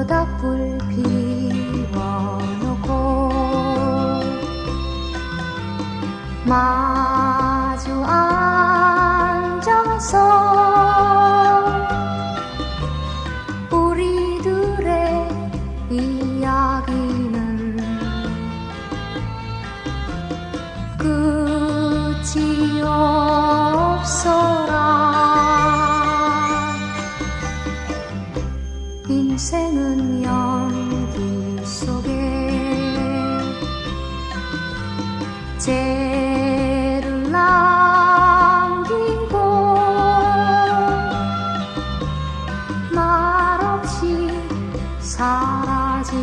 모닥불 피워놓고 마주 앉아서 우리들의 이야기는 끝이 없어라. 인생은 연기 속에 죄를 남기고 말없이 사라지